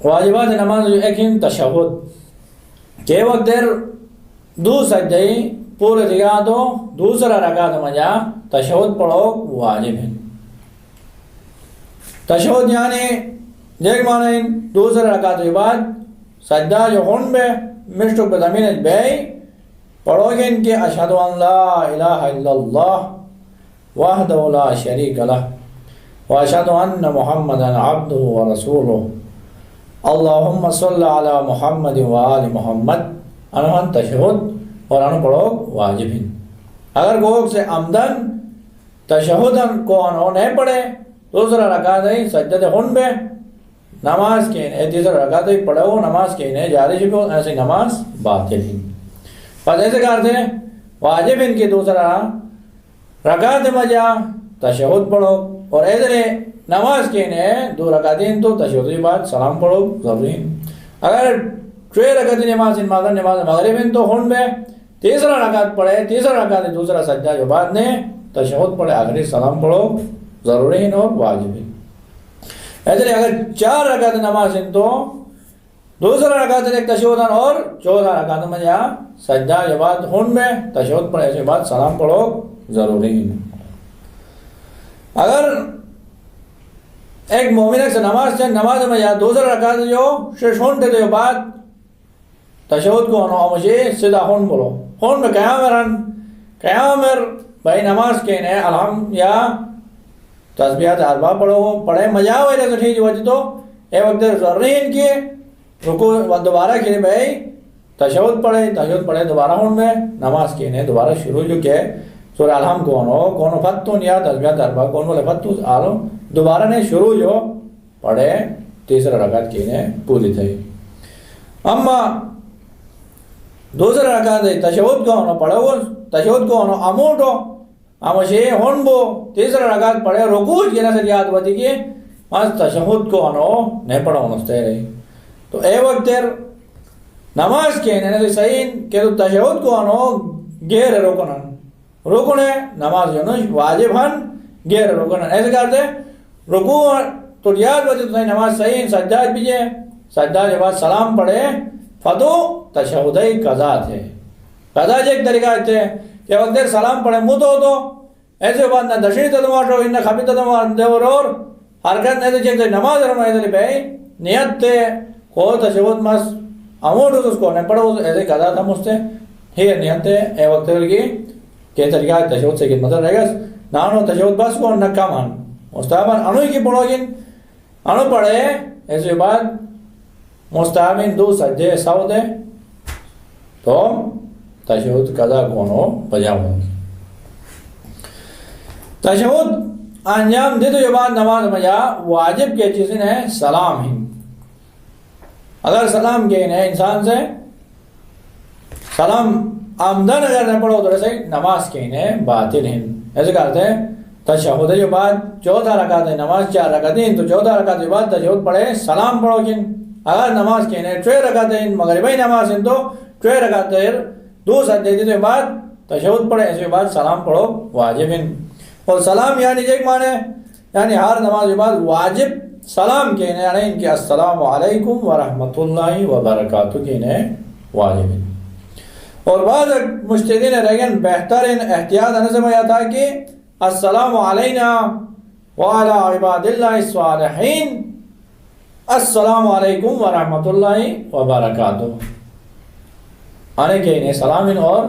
واجبات نماز جو ایک ہیں تشہد کہ وقت دیر دو سجدے پورے دیا تو دوسرا رکعت مجا تشہد پڑھو واجب ہے. تشہد یعنی دیکھ مانے دوسرا رکعت کے بعد سجدہ جو ہون بے مشتو پہ زمین بے پڑھو گے ان کے اشہد ان لا الہ الا اللہ وحدہ لا شریک لہ واشہد ان محمدا عبدہ ورسولہ اللہم صلی علی محمد وآل محمد انہن تشہد اور انہن پڑھو واجب ہیں. اگر کوئی سے عمدن تشہدن کو انہوں نہیں پڑھے دوسرا رکعت ہے سجدہ ہون بے نماز کے تیسرا رکعت ہے پڑھے ہو نماز کے جاری شکو ایسی نماز باطل ہیں. پس ایسے کرتے ہیں واجب ان کی دوسرا رکعت مجا تشہد پڑھو اور ایسے نماز کے دو رکعتیں تو تشہد کے بعد سلام پڑھو ضروری ہیں. اگر چھ رکعت نماز مغرب تو ہون بے تیسرا رکعت پڑھے تیسرا رکعت دوسرا سجدہ جو بعد نے تشہد پڑھے آخری سلام پڑھو ضروری ہیں اور واجب ہیں. ایسے اگر چار رکعت نماز ہیں تو دوسرا رکعت ایک تشہد اور چوتھا رکعت میں جہاں سجدہ کے بعد ہون میں تشہد پڑھے کے بعد سلام پڑھو ضروری ہیں. اگر ایک مومن سے نماز میں جہاں دوسرا رکعت جو شش ہون تے بعد تشہد کو انہوں مجھے سیدھا ہون بولو ہون میں قیام بھائی نماز کے نے الحمد یا تسبیحات اربع پڑھے مجا ہوئے تو ٹھیک وجہ تو اے وقت ضروری ان کی رکوع دوبارہ کے بھائی تشہد پڑھے دوبارہ ہون میں نماز کے نے دوبارہ شروع جو کہ سورہ الحمد کونو فتون یا تسبیحات اربع کون بولے فتون آلو دوبارہ نے شروع جو پڑھے تیسرا رکعت کے نے پوری تھی. اما دوسرا رکعت تشہد کو انہوں پڑھے ہو تشہد کو انہوں اموٹو امشے ہون بو تیسرا رکعت پڑھے رکوع کی نہ سے یاد ہوتی کہ ماز تشہد کو انہوں نہیں پڑھا ہونے رہی تو اے وقت تیر نماز کے نے صحیح کہ تو تشہد کو انہوں غیر رکنے نماز جو واجب ہن غیر رکن ایسے کرتے رکوع تو یاد ہوتی تو نماز صحیح سجدہ بیجے سجدہ کے بعد سلام پڑھے فتو تشہد قضا تھے قضا ایک طریقہ تھے کہ وقت دیر سلام پڑھے منہ تو ایسے بعد نہ دشنی تدماٹو انہ خبی تدماٹ دیور اور حرکت ایسے چیک نماز رہا ایسے لی بھائی نیت تے کو تشہد مس اموٹو تو اس کو نہیں پڑھو ایسے قضا تھا مستے ہی نیت تے اے وقت لگی کہ طریقہ تشہد سے کت مطلب رہے گا نانو تشہد بس کو نکا مان مستحبان انوی کی پڑھو گن انو پڑھے ایسے بعد مستحبین دو سجدے ساو دے تو تشہد قضا کونو بجاؤ. تشہد انجام دے تو یہ بات نماز مجا واجب کے چیزیں ہیں سلام ہی. اگر سلام کے انسان سے سلام آمدن اگر نہ پڑھو تو ایسے نماز کے باطل ہیں. ایسے کہتے ہیں تشہد کے بعد چوتھا رکعت نماز 4 رکعتیں تو چوتھا رکعت کے بعد تشہد پڑھے سلام پڑھو گن. اگر نماز کے 6 رکعتیں مغربی نماز ہیں تو 6 رکعتیں دو سجدے کے بعد تشہد پڑھے اس کے بعد سلام پڑھو واجب ہیں. اور سلام یعنی ایک معنی یعنی ہر نماز کے بعد واجب سلام کہنے یعنی ان کے السلام علیکم ورحمۃ اللہ وبرکاتہ کہنے واجب ہیں. اور بعض مجتہدین رہن بہترین احتیاط انسے میں آتا ہے کہ السلام علینا وعلی عباد اللہ الصالحین السلام علیکم ورحمۃ اللہ وبرکاتہ آنے کے انہیں سلام اور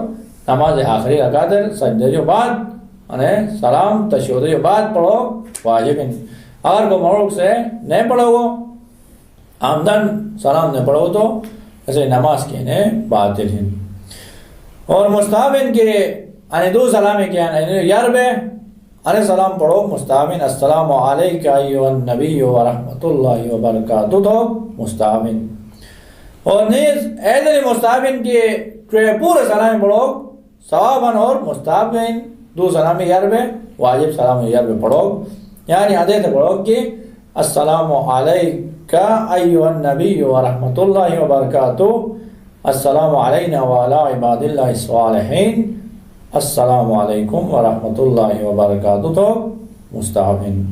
نماز آخری رکعت سجدے جو بعد انہیں سلام تشہد جو بعد پڑھو واجب ہیں. اگر کو مروک سے نہیں پڑھو گو آمدن سلام نہیں پڑھو تو ایسے نماز کے انہیں باطل ہیں. اور مستحب ان کے انہیں دو سلامی کے انہیں یربے انہیں سلام پڑھو مستحب ان السلام علیکہ ایوہ النبی ورحمۃ اللہ وبرکاتہ تو مستحب ان. اور نیز ایدری مستحبین کی پورے سلامی پڑھو ثواباً اور مستحبین دو سلامی یربے واجب سلامی یربے پڑھو یعنی حدیث پڑھو کہ السلام علیکہ ایوہ النبی ورحمۃ اللہ وبرکاتہ السلام علینا وعلی عباد اللہ الصالحین السلام علیکم ورحمۃ اللہ وبرکاتہ تو مستحبین.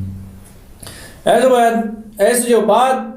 ایسے جو بات